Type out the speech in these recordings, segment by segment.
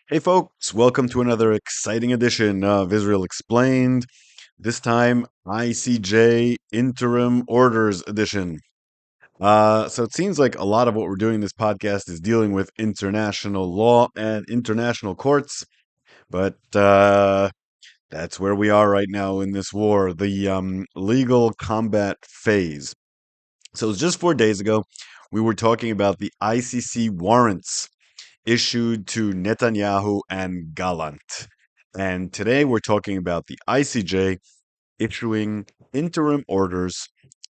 Hey folks, welcome to another exciting edition of Israel Explained. This time, ICJ Interim Orders Edition. So it seems like a lot of what we're doing in this podcast is dealing with international law and international courts, but that's where we are right now in this war, the legal combat phase. So it was just 4 days ago, we were talking about the ICC warrants issued to Netanyahu and Gallant. And today we're talking about the ICJ issuing interim orders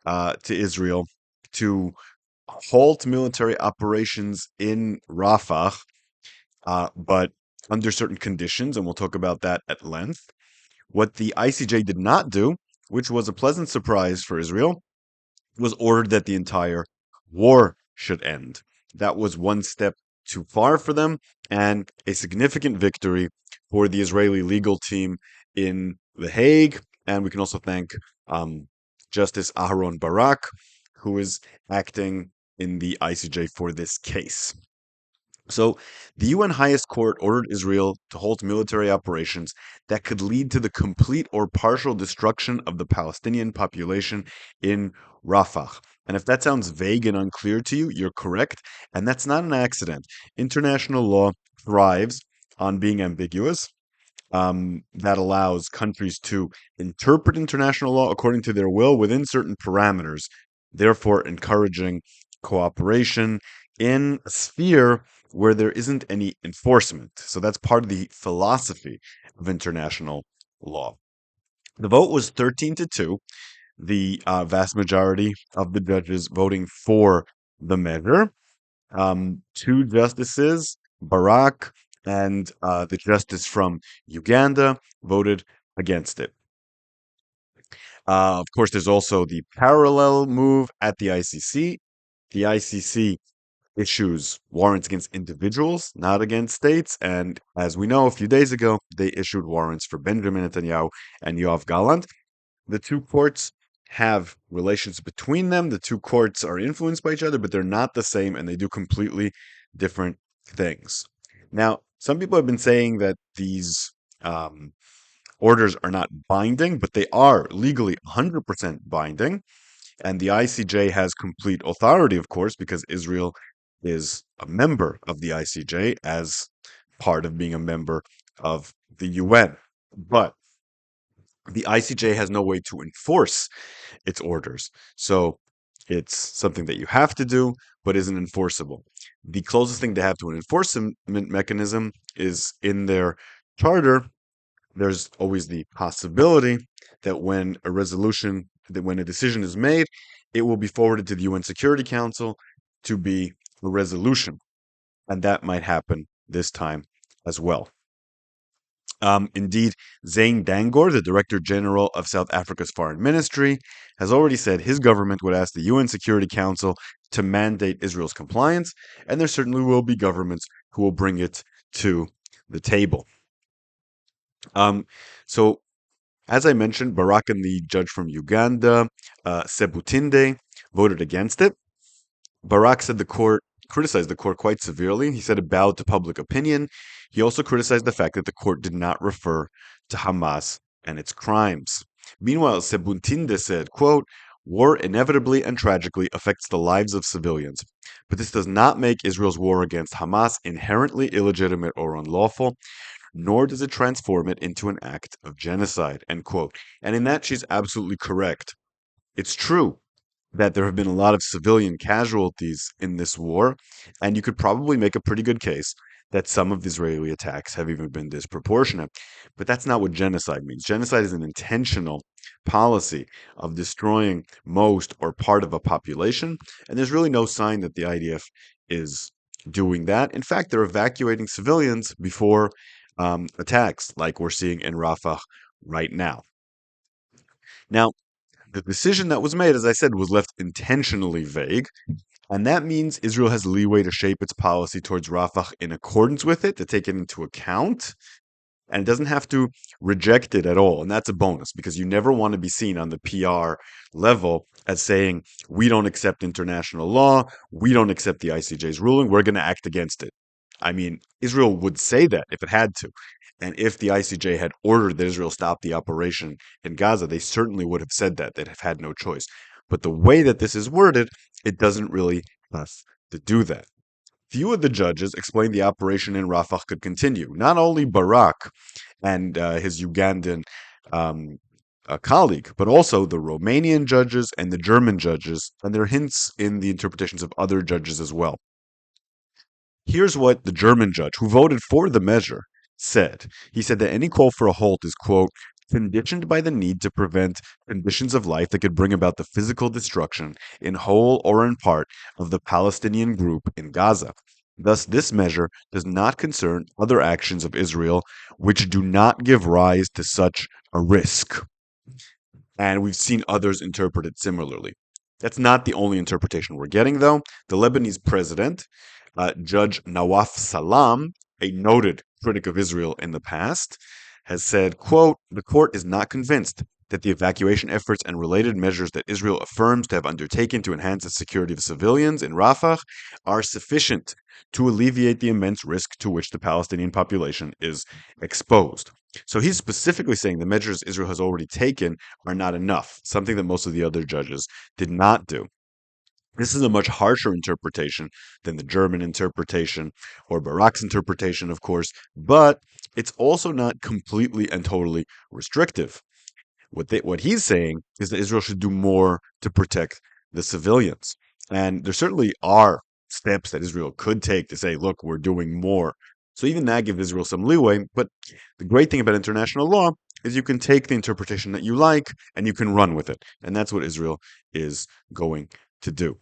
to Israel to halt military operations in Rafah, but under certain conditions, and we'll talk about that at length. What the ICJ did not do, which was a pleasant surprise for Israel, was ordered that the entire war should end. That was one step too far for them and a significant victory for the Israeli legal team in The Hague. And we can also thank Justice Aharon Barak, who is acting in the ICJ for this case. So, the UN highest court ordered Israel to halt military operations that could lead to the complete or partial destruction of the Palestinian population in Rafah. And if that sounds vague and unclear to you, you're correct. And that's not an accident. International law thrives on being ambiguous. That allows countries to interpret international law according to their will within certain parameters, therefore encouraging cooperation in a sphere where there isn't any enforcement. So that's part of the philosophy of international law. The vote was 13 to 2, the vast majority of the judges voting for the measure. Two justices, Barak and the justice from Uganda, voted against it. Of course, there's also the parallel move at the ICC. The ICC issues warrants against individuals, not against states. And as we know, a few days ago, they issued warrants for Benjamin Netanyahu and Yoav Gallant. The two courts have relations between them. The two courts are influenced by each other, but they're not the same and they do completely different things. Now, some people have been saying that these orders are not binding, but they are legally 100% binding. And the ICJ has complete authority, of course, because Israel is a member of the ICJ as part of being a member of the UN. But the ICJ has no way to enforce its orders. So it's something that you have to do, but isn't enforceable. The closest thing they have to an enforcement mechanism is in their charter. There's always the possibility that when a decision is made, it will be forwarded to the UN Security Council to be a resolution. And that might happen this time as well. Indeed, Zane Dangor, the Director General of South Africa's Foreign Ministry, has already said his government would ask the UN Security Council to mandate Israel's compliance, and there certainly will be governments who will bring it to the table. So, as I mentioned, Barak and the judge from Uganda, Sebutinde, voted against it. Barak said the court criticized the court quite severely. He said it bowed to public opinion. He also criticized the fact that the court did not refer to Hamas and its crimes. Meanwhile, Sebutinde said, quote, war inevitably and tragically affects the lives of civilians, but this does not make Israel's war against Hamas inherently illegitimate or unlawful, nor does it transform it into an act of genocide, end quote. And in that, she's absolutely correct. It's true that there have been a lot of civilian casualties in this war, and you could probably make a pretty good case that some of the Israeli attacks have even been disproportionate. But that's not what genocide means. Genocide is an intentional policy of destroying most or part of a population, and there's really no sign that the IDF is doing that. In fact, they're evacuating civilians before attacks, like we're seeing in Rafah right now. Now, the decision that was made, as I said, was left intentionally vague, and that means Israel has leeway to shape its policy towards Rafah in accordance with it, to take it into account, and it doesn't have to reject it at all. And that's a bonus because you never want to be seen on the PR level as saying, we don't accept international law, we don't accept the ICJ's ruling, we're going to act against it. I mean, Israel would say that if it had to. And if the ICJ had ordered that Israel stop the operation in Gaza, they certainly would have said that. They'd have had no choice. But the way that this is worded, it doesn't really have to do that. Few of the judges explained the operation in Rafah could continue. Not only Barak and his Ugandan um, colleague, but also the Romanian judges and the German judges, and there are hints in the interpretations of other judges as well. Here's what the German judge, who voted for the measure, said. He said that any call for a halt is, quote, conditioned by the need to prevent conditions of life that could bring about the physical destruction, in whole or in part, of the Palestinian group in Gaza. Thus, this measure does not concern other actions of Israel which do not give rise to such a risk. And we've seen others interpret it similarly. That's not the only interpretation we're getting, though. The Lebanese president, Judge Nawaf Salam, a noted critic of Israel in the past, has said, quote, the court is not convinced that the evacuation efforts and related measures that Israel affirms to have undertaken to enhance the security of civilians in Rafah are sufficient to alleviate the immense risk to which the Palestinian population is exposed. So he's specifically saying the measures Israel has already taken are not enough, something that most of the other judges did not do. This is a much harsher interpretation than the German interpretation or Barak's interpretation, of course, but it's also not completely and totally restrictive. What he's saying is that Israel should do more to protect the civilians. And there certainly are steps that Israel could take to say, look, we're doing more. So even that gives Israel some leeway. But the great thing about international law is you can take the interpretation that you like and you can run with it. And that's what Israel is going to do.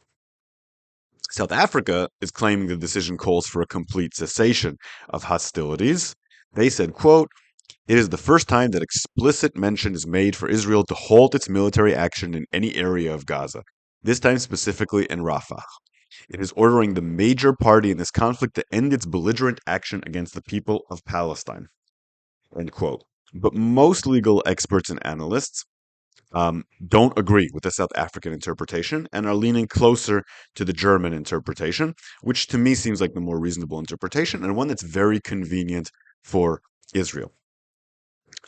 South Africa is claiming the decision calls for a complete cessation of hostilities. They said, quote, it is the first time that explicit mention is made for Israel to halt its military action in any area of Gaza, this time specifically in Rafah. It is ordering the major party in this conflict to end its belligerent action against the people of Palestine. End quote. But most legal experts and analysts don't agree with the South African interpretation and are leaning closer to the German interpretation, which to me seems like the more reasonable interpretation and one that's very convenient for Israel.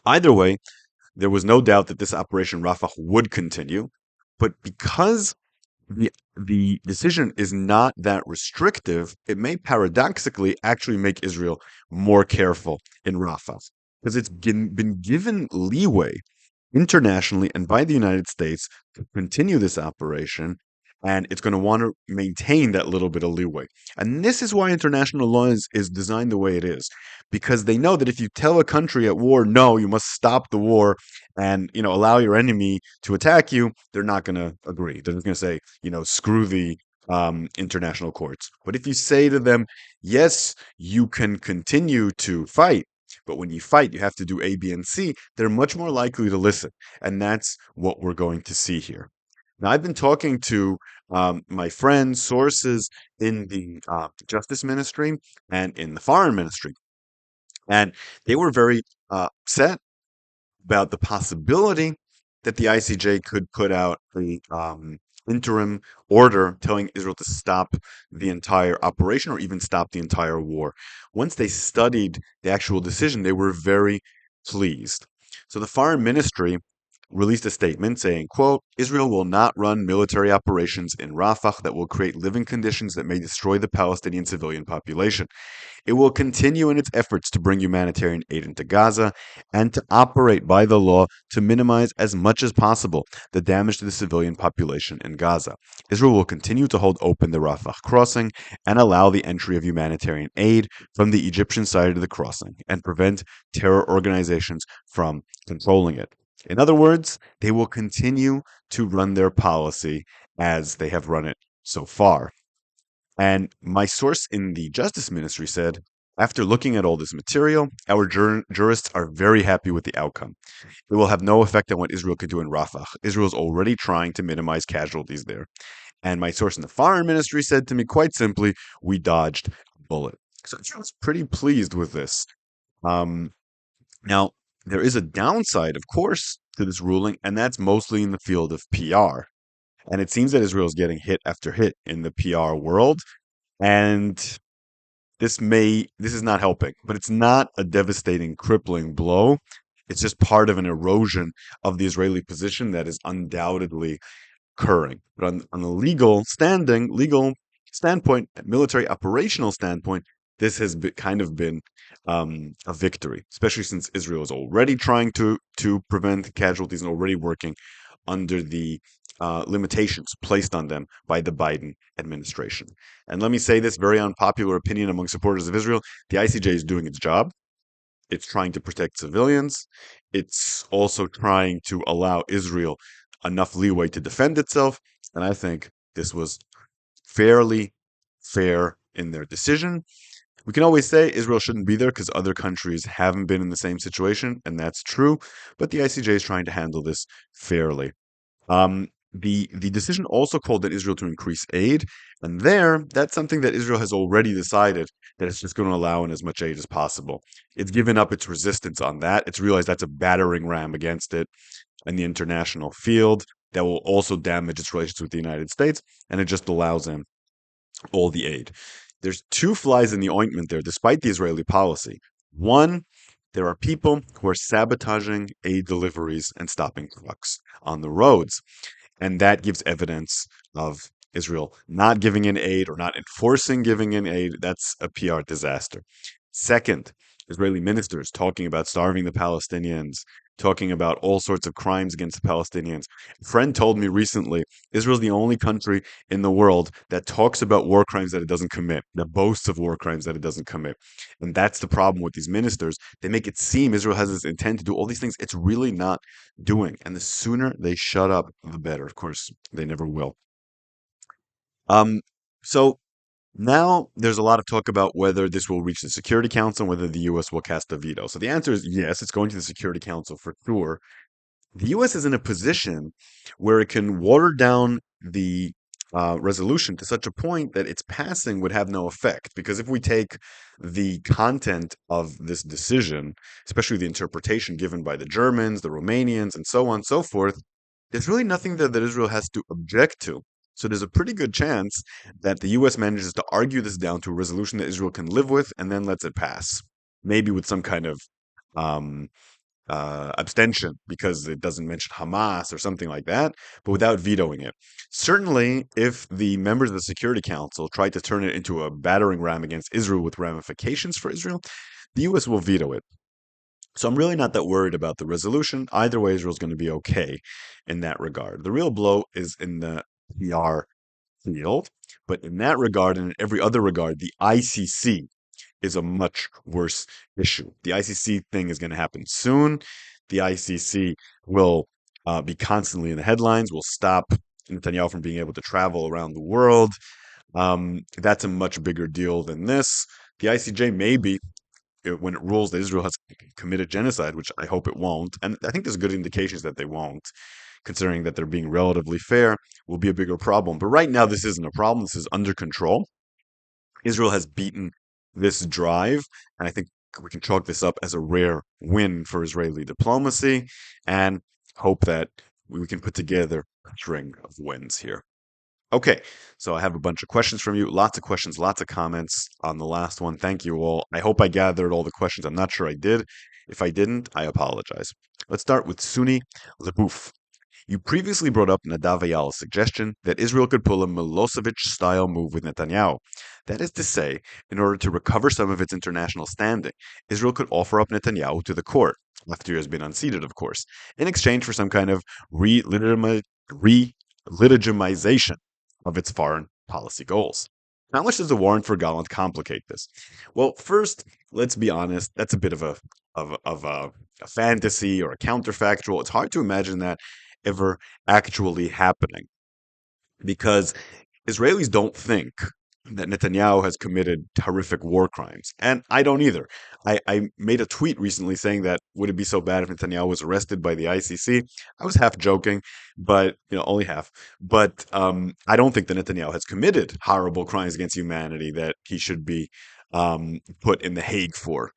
Either way, there was no doubt that this Operation Rafah would continue, but because the decision is not that restrictive, it may paradoxically actually make Israel more careful in Rafah because it's been given leeway internationally and by the United States to continue this operation, and it's going to want to maintain that little bit of leeway. And this is why international law is designed the way it is, because they know that if you tell a country at war, no, you must stop the war and allow your enemy to attack you, they're not going to agree. They're going to say, screw the international courts. But if you say to them, yes, you can continue to fight, but when you fight, you have to do A, B, and C, they're much more likely to listen. And that's what we're going to see here. Now, I've been talking to my friends, sources in the Justice Ministry and in the Foreign Ministry, and they were very upset about the possibility that the ICJ could put out the interim order telling Israel to stop the entire operation or even stop the entire war. Once they studied the actual decision, they were very pleased. So the Foreign Ministry released a statement saying, quote, Israel will not run military operations in Rafah that will create living conditions that may destroy the Palestinian civilian population. It will continue in its efforts to bring humanitarian aid into Gaza and to operate by the law to minimize as much as possible the damage to the civilian population in Gaza. Israel will continue to hold open the Rafah crossing and allow the entry of humanitarian aid from the Egyptian side of the crossing and prevent terror organizations from controlling it. In other words, they will continue to run their policy as they have run it so far. And my source in the Justice Ministry said, after looking at all this material, our jurists are very happy with the outcome. It will have no effect on what Israel can do in Rafah. Israel is already trying to minimize casualties there. And my source in the Foreign Ministry said to me, quite simply, we dodged a bullet. So I was pretty pleased with this. Now, there is a downside, of course, to this ruling, and that's mostly in the field of PR. And it seems that Israel is getting hit after hit in the PR world. And this is not helping, but it's not a devastating, crippling blow. It's just part of an erosion of the Israeli position that is undoubtedly occurring. But on the legal standpoint, military operational standpoint, this has kind of been a victory, especially since Israel is already trying to prevent casualties and already working under the limitations placed on them by the Biden administration. And let me say this very unpopular opinion among supporters of Israel: the ICJ is doing its job. It's trying to protect civilians. It's also trying to allow Israel enough leeway to defend itself. And I think this was fairly fair in their decision. We can always say Israel shouldn't be there because other countries haven't been in the same situation, and that's true. But the ICJ is trying to handle this fairly. The decision also called on Israel to increase aid, and that's something that Israel has already decided that it's just going to allow in as much aid as possible. It's given up its resistance on that. It's realized that's a battering ram against it in the international field that will also damage its relations with the United States, and it just allows in all the aid. There's two flies in the ointment there, despite the Israeli policy. One, there are people who are sabotaging aid deliveries and stopping trucks on the roads. And that gives evidence of Israel not giving in aid or not enforcing giving in aid. That's a PR disaster. Second, Israeli ministers talking about starving the Palestinians, talking about all sorts of crimes against the Palestinians. A friend told me recently Israel's the only country in the world that talks about war crimes that it doesn't commit, that boasts of war crimes that it doesn't commit. And that's the problem with these ministers. They make it seem Israel has this intent to do all these things it's really not doing. And the sooner they shut up, the better. Of course, they never will. Um, so now there's a lot of talk about whether this will reach the Security Council and whether the U.S. will cast a veto. So the answer is yes, it's going to the Security Council for sure. The U.S. is in a position where it can water down the resolution to such a point that its passing would have no effect. Because if we take the content of this decision, especially the interpretation given by the Germans, the Romanians, and so on and so forth, there's really nothing that Israel has to object to. So there's a pretty good chance that the U.S. manages to argue this down to a resolution that Israel can live with and then lets it pass. Maybe with some kind of um, abstention because it doesn't mention Hamas or something like that, but without vetoing it. Certainly, if the members of the Security Council try to turn it into a battering ram against Israel with ramifications for Israel, the U.S. will veto it. So I'm really not that worried about the resolution. Either way, Israel's going to be okay in that regard. The real blow is in the PR field, but in that regard and in every other regard, the ICC is a much worse issue. The ICC thing is going to happen soon. The ICC will be constantly in the headlines, will stop Netanyahu from being able to travel around the world. That's a much bigger deal than this. The ICJ maybe, when it rules that Israel has committed genocide, which I hope it won't, and I think there's good indications that they won't, considering that they're being relatively fair, will be a bigger problem. But right now, this isn't a problem. This is under control. Israel has beaten this drive, and I think we can chalk this up as a rare win for Israeli diplomacy and hope that we can put together a string of wins here. Okay, so I have a bunch of questions from you. Lots of questions, lots of comments on the last one. Thank you all. I hope I gathered all the questions. I'm not sure I did. If I didn't, I apologize. Let's start with Sunni Lebouf. You previously brought up Nadav Ayal's suggestion that Israel could pull a Milosevic-style move with Netanyahu. That is to say, in order to recover some of its international standing, Israel could offer up Netanyahu to the court, after he has been unseated, of course, in exchange for some kind of re-legitimization of its foreign policy goals. How much does the warrant for Gallant complicate this? Well, first, let's be honest, that's a bit of a fantasy or a counterfactual. It's hard to imagine that ever actually happening because Israelis don't think that Netanyahu has committed horrific war crimes. And I don't either. I made a tweet recently saying that would it be so bad if Netanyahu was arrested by the ICC? I was half joking, but only half. But I don't think that Netanyahu has committed horrible crimes against humanity that he should be put in the Hague for.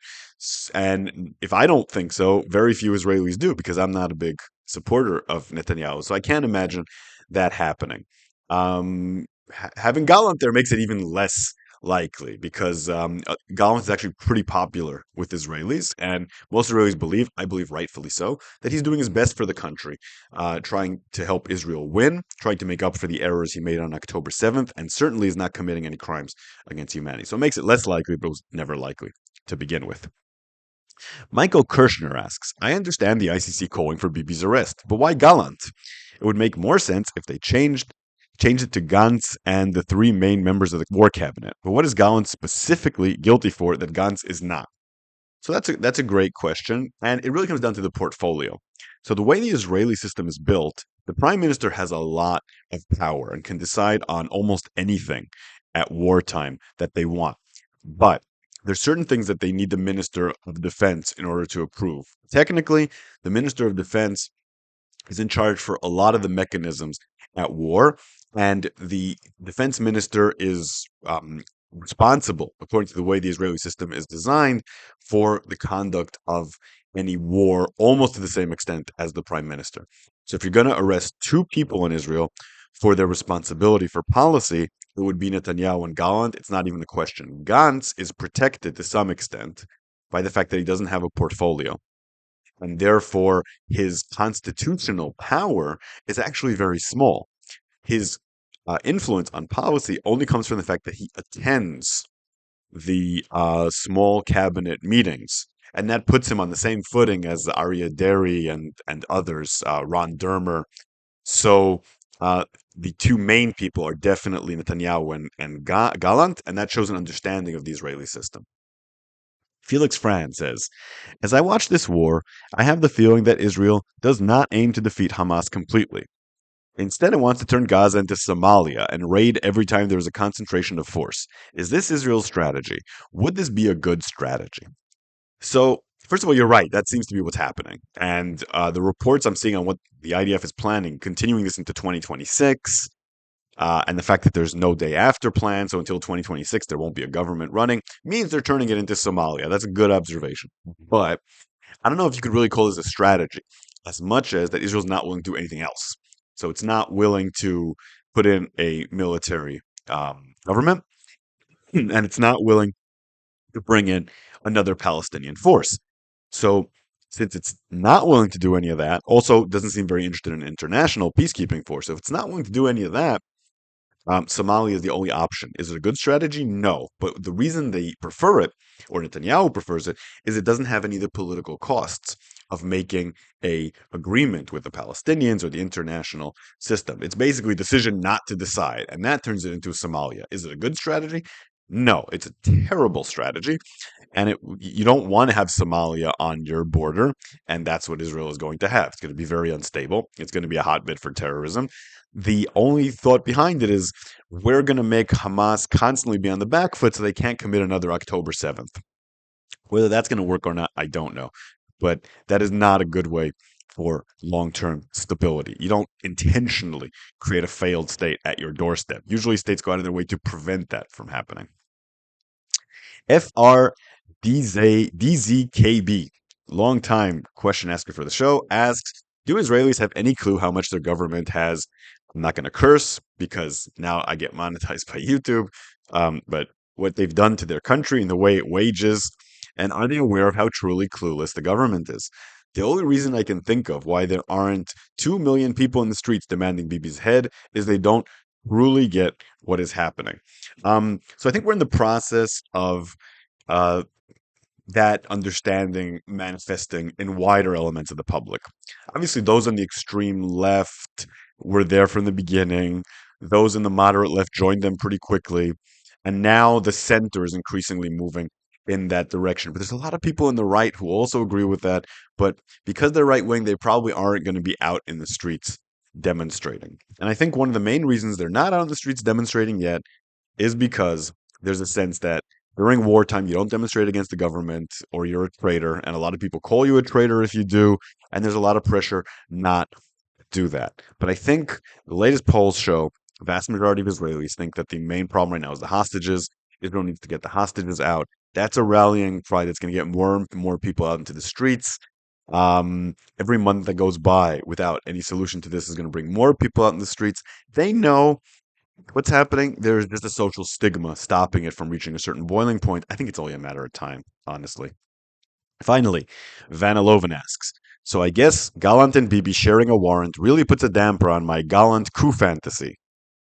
And if I don't think so, very few Israelis do because I'm not a big supporter of Netanyahu. So I can't imagine that happening. Having Gallant there makes it even less likely because Gallant is actually pretty popular with Israelis, and most Israelis believe, I believe rightfully so, that he's doing his best for the country, trying to help Israel win, trying to make up for the errors he made on October 7th, and certainly is not committing any crimes against humanity. So it makes it less likely, but it was never likely to begin with. Michael Kirshner asks, I understand the ICC calling for Bibi's arrest, but why Gallant? It would make more sense if they changed it to Gantz and the three main members of the war cabinet. But what is Gallant specifically guilty for that Gantz is not? So that's a great question, and it really comes down to the portfolio. So the way the Israeli system is built, the prime minister has a lot of power and can decide on almost anything at wartime that they want. But there's certain things that they need the minister of defense in order to approve. Technically, the minister of defense is in charge for a lot of the mechanisms at war, and the defense minister is responsible, according to the way the Israeli system is designed, for the conduct of any war almost to the same extent as the prime minister. So if you're going to arrest two people in Israel for their responsibility for policy, it would be Netanyahu and Gallant. It's not even a question. Gantz is protected to some extent by the fact that he doesn't have a portfolio, and therefore his constitutional power is actually very small. His influence on policy only comes from the fact that he attends the small cabinet meetings, and that puts him on the same footing as Arya Deri and others, Ron Dermer. So the two main people are definitely Netanyahu and Gallant, and that shows an understanding of the Israeli system. Felix Fran says, as I watch this war, I have the feeling that Israel does not aim to defeat Hamas completely. Instead, it wants to turn Gaza into Somalia and raid every time there is a concentration of force. Is this Israel's strategy? Would this be a good strategy? So, first of all, you're right. That seems to be what's happening. And the reports I'm seeing on what the IDF is planning, continuing this into 2026, and the fact that there's no day after plan, so until 2026 there won't be a government running, means they're turning it into Somalia. That's a good observation. But I don't know if you could really call this a strategy, as much as that Israel's not willing to do anything else. So it's not willing to put in a military government, and it's not willing to bring in another Palestinian force. So since it's not willing to do any of that, also doesn't seem very interested in an international peacekeeping force. So if it's not willing to do any of that, Somalia is the only option. Is it a good strategy? No. But the reason they prefer it, or Netanyahu prefers it, is it doesn't have any of the political costs of making a agreement with the Palestinians or the international system. It's basically a decision not to decide, and that turns it into Somalia. Is it a good strategy? No, it's a terrible strategy, and you don't want to have Somalia on your border, and that's what Israel is going to have. It's going to be very unstable. It's going to be a hotbed for terrorism. The only thought behind it is we're going to make Hamas constantly be on the back foot so they can't commit another October 7th. Whether that's going to work or not, I don't know. But that is not a good way for long-term stability. You don't intentionally create a failed state at your doorstep. Usually states go out of their way to prevent that from happening. FRDZKB, long-time question asker for the show, asks, do Israelis have any clue how much their government has? I'm not going to curse because now I get monetized by YouTube, but what they've done to their country and the way it wages, and are they aware of how truly clueless the government is? The only reason I can think of why there aren't 2 million people in the streets demanding Bibi's head is they don't truly get what is happening. So I think we're in the process of uh, that understanding manifesting in wider elements of the public. Obviously, those on the extreme left were there from the beginning. Those in the moderate left joined them pretty quickly. And now the center is increasingly moving in that direction. But there's a lot of people in the right who also agree with that. But because they're right wing, they probably aren't going to be out in the streets demonstrating. And I think one of the main reasons they're not out in the streets demonstrating yet is because there's a sense that during wartime, you don't demonstrate against the government or you're a traitor. And a lot of people call you a traitor if you do. And there's a lot of pressure not to do that. But I think the latest polls show the vast majority of Israelis think that the main problem right now is the hostages. Israel needs to get the hostages out. That's a rallying cry that's going to get more and more people out into the streets. Every month that goes by without any solution to this is going to bring more people out in the streets. They know What's happening? There's just a social stigma stopping it from reaching a certain boiling point. I think it's only a matter of time, honestly. Finally, Vanilovan asks, so I guess Gallant and Bibi sharing a warrant really puts a damper on my Gallant coup fantasy.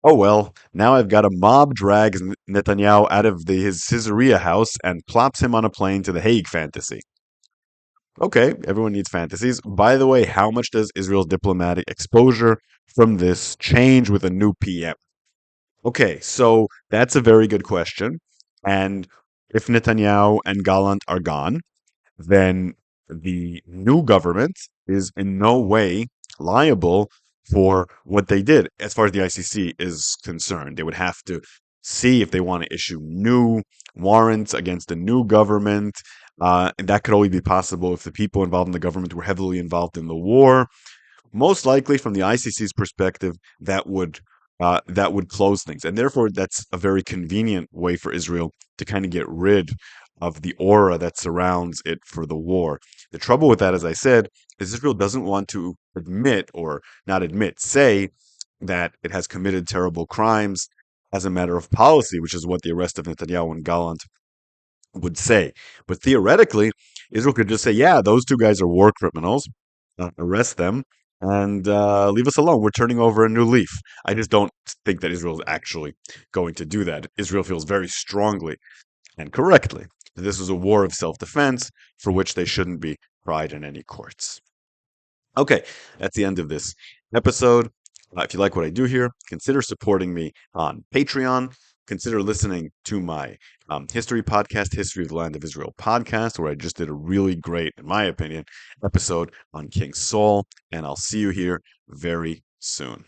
Oh well, now I've got a mob drags Netanyahu out of his Caesarea house and plops him on a plane to the Hague fantasy. Okay, everyone needs fantasies. By the way, how much does Israel's diplomatic exposure from this change with a new PM? Okay, so that's a very good question. And if Netanyahu and Gallant are gone, then the new government is in no way liable for what they did as far as the ICC is concerned. They would have to see if they want to issue new warrants against the new government. And that could only be possible if the people involved in the government were heavily involved in the war. Most likely, from the ICC's perspective, that would close things, and therefore that's a very convenient way for Israel to kind of get rid of the aura that surrounds it for the war. The trouble with that, as I said, is Israel doesn't want to admit, or not admit, say that it has committed terrible crimes as a matter of policy, which is what the arrest of Netanyahu and Gallant would say. But theoretically, Israel could just say, yeah, those two guys are war criminals, arrest them, and leave us alone. We're turning over a new leaf. I just don't think that Israel is actually going to do that. Israel feels very strongly and correctly that this was a war of self defense for which they shouldn't be tried in any courts. Okay, that's the end of this episode. If you like what I do here, consider supporting me on Patreon. Consider listening to my history podcast, History of the Land of Israel podcast, where I just did a really great, in my opinion, episode on King Saul. And I'll see you here very soon.